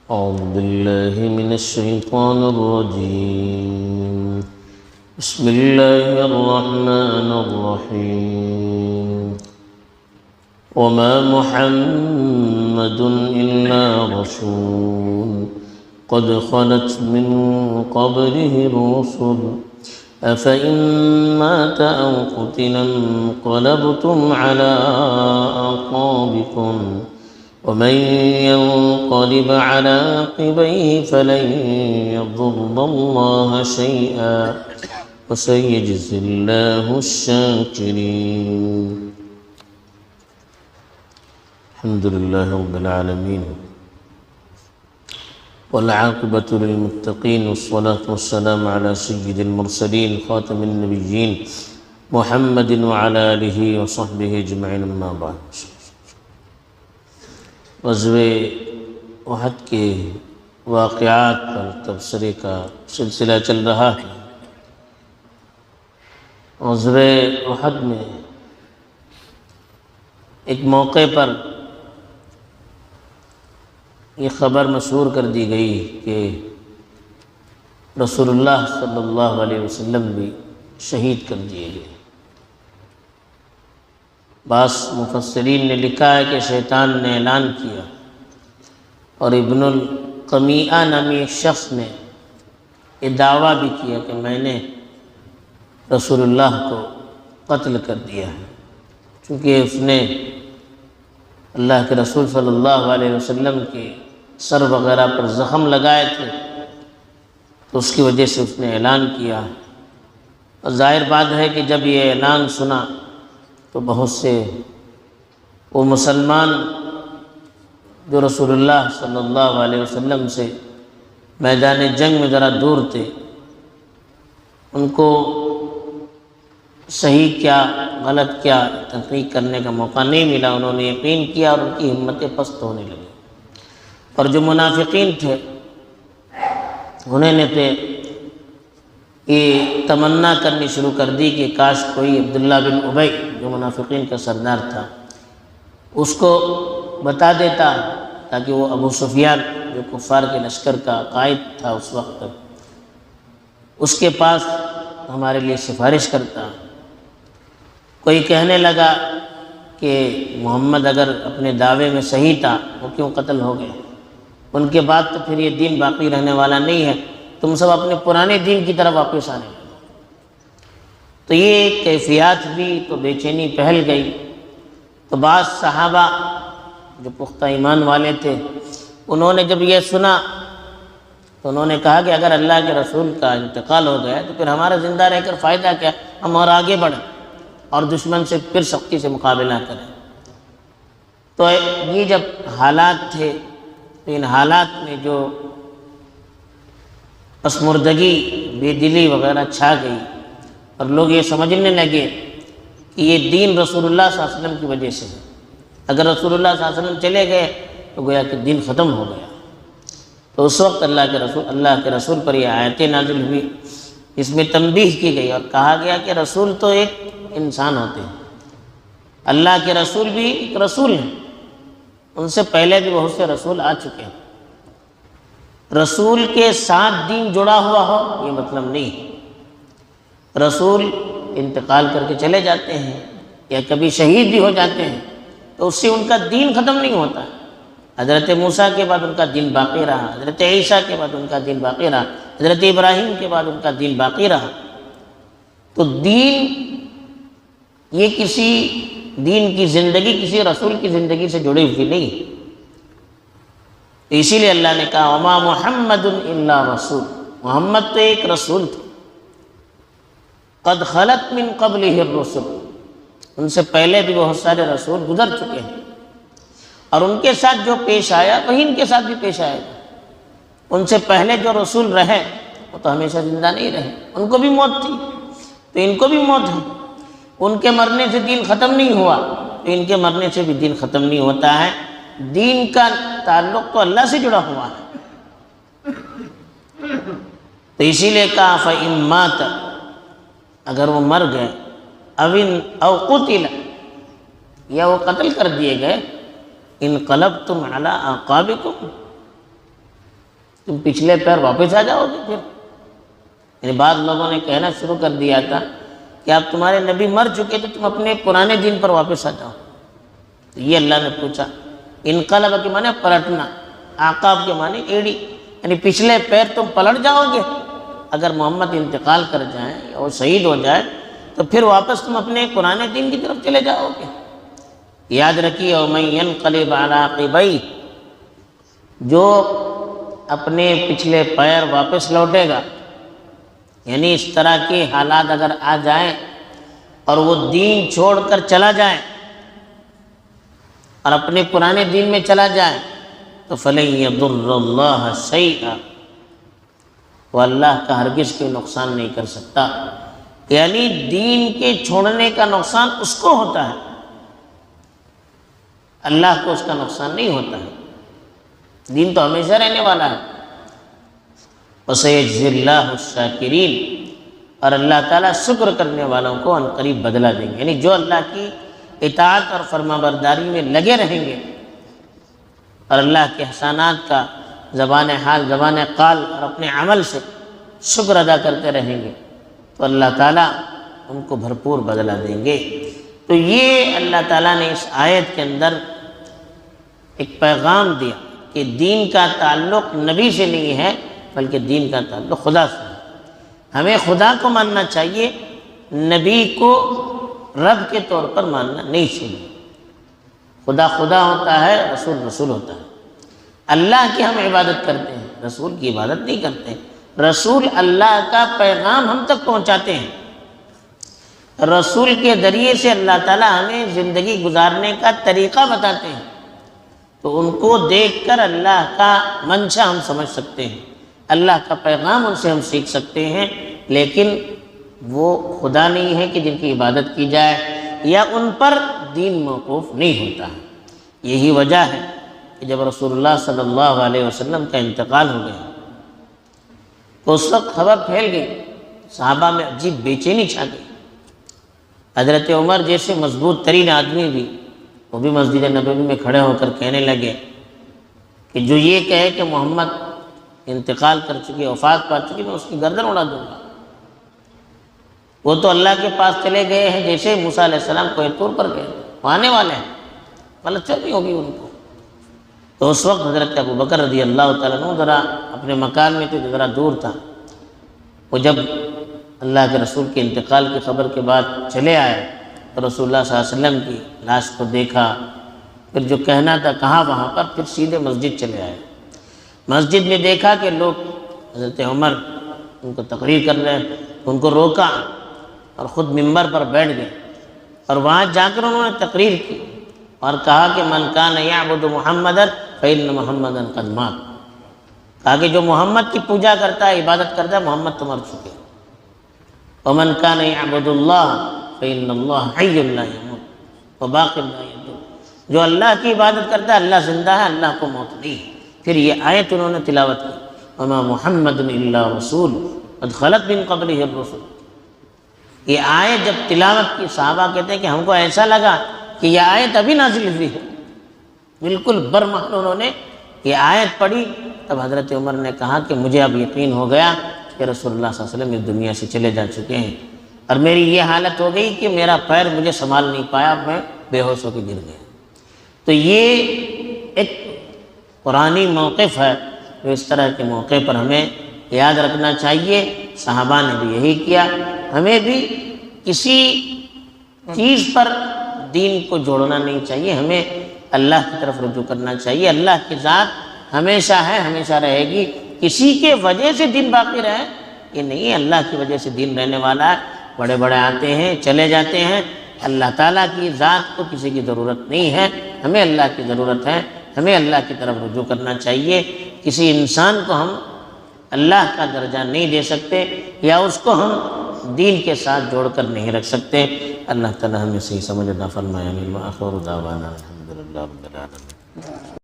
أعوذ بالله من الشيطان الرجيم. بسم الله الرحمن الرحيم. وما محمد إلا رسول قد خلت من قبله الرسل أفإن مات أو قتل انقلبتم على أعقابكم ومن ينقلب على عقبيه فلن يضر الله شيئا وسيجزي الله الشاكرين. الحمد لله رب العالمين والعاقبة للمتقين والصلاة والسلام على سيد المرسلين خاتم النبيين محمد وعلى آله وصحبه أجمعين. أما بعد. غزوہ احد کے واقعات پر تبصرے کا سلسلہ چل رہا ہے. غزوہ احد میں ایک موقع پر یہ خبر مشہور کر دی گئی کہ رسول اللہ صلی اللہ علیہ وسلم بھی شہید کر دیے گئے. بعض مفسرین نے لکھا ہے کہ شیطان نے اعلان کیا اور ابن القمیعہ نامی ایک شخص نے یہ دعویٰ بھی کیا کہ میں نے رسول اللہ کو قتل کر دیا ہے، چونکہ اس نے اللہ کے رسول صلی اللہ علیہ وسلم کے سر وغیرہ پر زخم لگائے تھے، تو اس کی وجہ سے اس نے اعلان کیا. اور ظاہر بات ہے کہ جب یہ اعلان سنا تو بہت سے وہ مسلمان جو رسول اللہ صلی اللہ علیہ وسلم سے میدان جنگ میں ذرا دور تھے، ان کو صحیح کیا غلط کیا تحقیق کرنے کا موقع نہیں ملا. انہوں نے یقین کیا اور ان کی ہمتیں پست ہونے لگی. اور جو منافقین تھے انہوں نے یہ تمنا کرنی شروع کر دی کہ کاش کوئی عبداللہ بن ابی جو منافقین کا سردار تھا اس کو بتا دیتا تاکہ وہ ابو سفیان جو کفار کے لشکر کا قائد تھا اس وقت اس کے پاس ہمارے لیے سفارش کرتا. کوئی کہنے لگا کہ محمد اگر اپنے دعوے میں صحیح تھا وہ کیوں قتل ہو گئے، ان کے بعد تو پھر یہ دین باقی رہنے والا نہیں ہے، تم سب اپنے پرانے دین کی طرف واپس آنے لگے. تو یہ کیفیات بھی تو بے چینی پھیل گئی. تو بعض صحابہ جو پختہ ایمان والے تھے انہوں نے جب یہ سنا تو انہوں نے کہا کہ اگر اللہ کے رسول کا انتقال ہو گیا تو پھر ہمارا زندہ رہ کر فائدہ کیا، ہم اور آگے بڑھیں اور دشمن سے پھر سختی سے مقابلہ کریں. تو یہ جب حالات تھے تو ان حالات میں جو پسمردگی بے دلی وغیرہ چھا گئی اور لوگ یہ سمجھنے لگے کہ یہ دین رسول اللہ صلی اللہ علیہ وسلم کی وجہ سے ہے. اگر رسول اللہ صلی اللہ علیہ وسلم چلے گئے تو گویا کہ دین ختم ہو گیا. تو اس وقت اللہ کے رسول پر یہ آیتیں نازل ہوئی، اس میں تنبیہ کی گئی اور کہا گیا کہ رسول تو ایک انسان ہوتے ہیں، اللہ کے رسول بھی ایک رسول ہیں، ان سے پہلے بھی بہت سے رسول آ چکے ہیں. رسول کے ساتھ دین جڑا ہوا ہو یہ مطلب نہیں ہے. رسول انتقال کر کے چلے جاتے ہیں یا کبھی شہید بھی ہو جاتے ہیں تو اس سے ان کا دین ختم نہیں ہوتا. حضرت موسیٰ کے بعد ان کا دین باقی رہا، حضرت عیسیٰ کے بعد ان کا دین باقی رہا، حضرت ابراہیم کے بعد ان کا دین باقی رہا. تو دین یہ کسی دین کی زندگی کسی رسول کی زندگی سے جڑی ہوئی نہیں. اسی لیے اللہ نے کہا وما محمد الا رسول، محمد تو ایک رسول تھا. قد خلت من قبلہ الرسل، ان سے پہلے بھی بہت سارے رسول گزر چکے ہیں اور ان کے ساتھ جو پیش آیا وہی ان کے ساتھ بھی پیش آئے گا. ان سے پہلے جو رسول رہے وہ تو ہمیشہ زندہ نہیں رہے، ان کو بھی موت تھی تو ان کو بھی موت ہے. ان کے مرنے سے دین ختم نہیں ہوا تو ان کے مرنے سے بھی دین ختم نہیں ہوتا ہے. دین کا تعلق تو اللہ سے جڑا ہوا ہے. تو اسی لیے کہا فَإِن مَاتَ، اگر وہ مر گئے، او قتل، یا وہ قتل کر دیے گئے، انقلبتم علی اعقابکم، تم پچھلے پیر واپس آ جاؤ گے پھر؟ یعنی بعض لوگوں نے کہنا شروع کر دیا تھا کہ اب تمہارے نبی مر چکے تو تم اپنے پرانے دین پر واپس آ جاؤ۔ تو یہ اللہ نے پوچھا، انقلب کے معنی پلٹنا، عقاب کے معنی ایڑی، یعنی پچھلے پیر تم پلٹ جاؤ گے اگر محمد انتقال کر جائیں یا وہ شہید ہو جائے تو پھر واپس تم اپنے پرانے دین کی طرف چلے جاؤ گے۔ یاد رکھیے وَمَن يَنْقَلِبْ عَلَىٰ عَقِبَيْهِ، جو اپنے پچھلے پیر واپس لوٹے گا، یعنی اس طرح کے حالات اگر آ جائیں اور وہ دین چھوڑ کر چلا جائے اور اپنے پرانے دین میں چلا جائے تو فَلَن يَضُرَّ اللَّهَ شَيْئًا، وہ اللہ کا ہرگز کوئی نقصان نہیں کر سکتا۔ یعنی دین کے چھوڑنے کا نقصان اس کو ہوتا ہے، اللہ کو اس کا نقصان نہیں ہوتا ہے، دین تو ہمیشہ رہنے والا ہے۔ وَسَيَجْزِي اللَّهُ الشَّاكِرِينَ، اور اللہ تعالیٰ شکر کرنے والوں کو عنقریب بدلہ دیں گے، یعنی جو اللہ کی اطاعت اور فرما برداری میں لگے رہیں گے اور اللہ کے احسانات کا زبان حال زبان قال اور اپنے عمل سے شکر ادا کرتے رہیں گے تو اللہ تعالیٰ ان کو بھرپور بدلہ دیں گے۔ تو یہ اللہ تعالیٰ نے اس آیت کے اندر ایک پیغام دیا کہ دین کا تعلق نبی سے نہیں ہے بلکہ دین کا تعلق خدا سے ہے۔ ہمیں خدا کو ماننا چاہیے، نبی کو رب کے طور پر ماننا نہیں چاہیے۔ خدا خدا ہوتا ہے، رسول رسول ہوتا ہے۔ اللہ کی ہم عبادت کرتے ہیں، رسول کی عبادت نہیں کرتے۔ رسول اللہ کا پیغام ہم تک پہنچاتے ہیں، رسول کے ذریعے سے اللہ تعالیٰ ہمیں زندگی گزارنے کا طریقہ بتاتے ہیں، تو ان کو دیکھ کر اللہ کا منشا ہم سمجھ سکتے ہیں، اللہ کا پیغام ان سے ہم سیکھ سکتے ہیں، لیکن وہ خدا نہیں ہے کہ جن کی عبادت کی جائے یا ان پر دین موقوف نہیں ہوتا ہے۔ یہی وجہ ہے کہ جب رسول اللہ صلی اللہ علیہ وسلم کا انتقال ہو گیا تو اس وقت خبر پھیل گئی، صحابہ میں عجیب بے چینی چھا گئی۔ حضرت عمر جیسے مضبوط ترین آدمی بھی وہ بھی مسجد نبوی میں کھڑے ہو کر کہنے لگے کہ جو یہ کہے کہ محمد انتقال کر چکی، وفات پا چکی، میں اس کی گردن اڑا دوں گا۔ وہ تو اللہ کے پاس چلے گئے ہیں جیسے موسیٰ علیہ السلام کوہ طور پر گئے، وہ آنے والے ہیں، غلط فہمی ہوگی ان کو۔ تو اس وقت حضرت ابو بکر رضی اللہ تعالیٰ عنہ ذرا اپنے مکان میں تھے، ذرا دور تھا۔ وہ جب اللہ کے رسول کے انتقال کی خبر کے بعد چلے آئے تو رسول اللہ صلی اللہ علیہ وسلم کی لاش کو دیکھا، پھر جو کہنا تھا کہا وہاں پر، پھر سیدھے مسجد چلے آئے۔ مسجد میں دیکھا کہ لوگ حضرت عمر ان کو تقریر کر رہے ہیں، ان کو روکا اور خود ممبر پر بیٹھ گئے، اور وہاں جا کر انہوں نے تقریر کی اور کہا کہ من کان یعبد محمدا فإن محمدا قد مات، کہا کہ جو محمد کی پوجا کرتا ہے، عبادت کرتا ہے، محمد تو مر چکے۔ ومن کان یعبد اللہ فإن اللہ حی لا یموت وباق لا یموت، جو اللہ کی عبادت کرتا ہے اللہ زندہ ہے، اللہ کو موت نہیں ہے۔ پھر یہ آیت انہوں نے تلاوت کی، وما محمد الا رسول قد خلت من قبلہ الرسل۔ یہ آیت جب تلاوت کی، صحابہ کہتے ہیں کہ ہم کو ایسا لگا کہ یہ آیت ابھی نازل ہوئی ہے، بالکل برمحل انہوں نے یہ آیت پڑھی۔ تب حضرت عمر نے کہا کہ مجھے اب یقین ہو گیا کہ رسول اللہ صلی اللہ علیہ وسلم اس دنیا سے چلے جا چکے ہیں، اور میری یہ حالت ہو گئی کہ میرا پیر مجھے سنبھال نہیں پایا، میں بے ہوش ہو کے گر گیا۔ تو یہ ایک قرآنی موقف ہے جو اس طرح کے موقع پر ہمیں یاد رکھنا چاہیے۔ صحابہ نے بھی یہی کیا، ہمیں بھی کسی چیز پر دین کو جوڑنا نہیں چاہیے، ہمیں اللہ کی طرف رجوع کرنا چاہیے۔ اللہ کی ذات ہمیشہ ہے، ہمیشہ رہے گی، کسی کے وجہ سے دین باقی رہے یہ نہیں ہے، اللہ کی وجہ سے دین رہنے والا ہے۔ بڑے بڑے آتے ہیں چلے جاتے ہیں، اللہ تعالیٰ کی ذات کو کسی کی ضرورت نہیں ہے، ہمیں اللہ کی ضرورت ہے، ہمیں اللہ کی طرف رجوع کرنا چاہیے۔ کسی انسان کو ہم اللہ کا درجہ نہیں دے سکتے یا اس کو ہم دین کے ساتھ جوڑ کر نہیں رکھ سکتے۔ اللہ تعالیٰ ہمیں صحیح سمجھ عطا فرمائے۔ آمین۔ وآخر دعوانا الحمدللہ رب العالمین۔